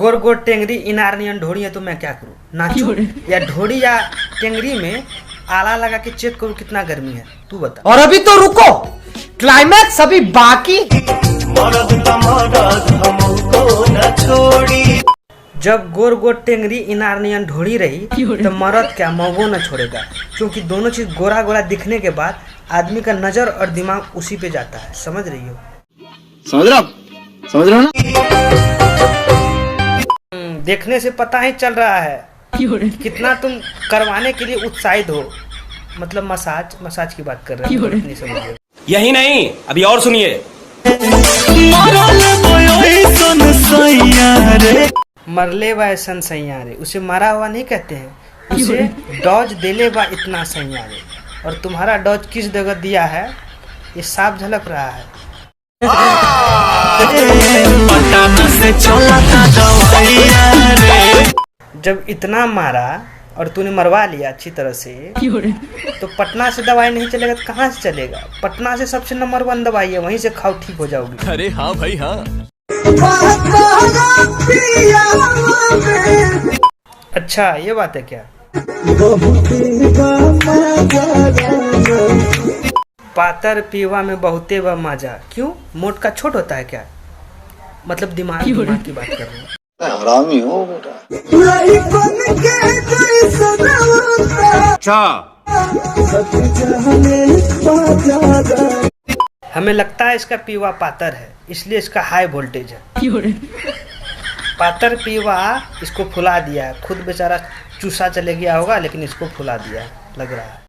गोर गोर टेंगरी इनार नियन ढोड़ी है तो मैं क्या करूँ, नाचूं या ढोड़ी या टेंगरी में आला लगा के चेक करूँ कितना गर्मी है, तू बता। और अभी तो रुको, क्लाइमैक्स अभी बाकी। जब गोर गोर टेंगरी इनार नियन ढोड़ी रही तो मर्द क्या मौगो न छोड़ेगा, क्योंकि दोनों चीज गोरा गोरा दिखने के बाद आदमी का नजर और दिमाग उसी पे जाता है। समझ रही हो? समझ रहे हो ना? देखने से पता ही चल रहा है कितना तुम करवाने के लिए उत्साहित हो। मतलब मसाज की बात कर रहे हो, नहीं समझ रहे हो? यही नहीं, अभी और सुनिए। मरले बा ऐसन सैयारे, उसे मरा हुआ नहीं कहते हैं, उसे डॉज देले बा इतना सैयारे। और तुम्हारा डॉज किस जगह दिया है ये साफ झलक रहा है। जब इतना मारा और तूने मरवा लिया अच्छी तरह से, तो पटना से दवाई नहीं चलेगा तो कहाँ से चलेगा? पटना से सबसे नंबर 1 दवाई है, वहीं से खाओ ठीक हो जाओगी। अरे हाँ भाई हाँ। अच्छा ये बात है क्या? पातर पीवा में बहुते व मजा। क्यों? मोट का छोट होता है क्या? मतलब दिमाग की बात कर रहे हैं। हरामी हो बेटा। अच्छा, हमें लगता है इसका पीवा पातर है, इसलिए इसका हाई वोल्टेज है। पातर पीवा इसको फुला दिया है, खुद बेचारा चूसा चले गया होगा लेकिन इसको फुला दिया लग रहा है।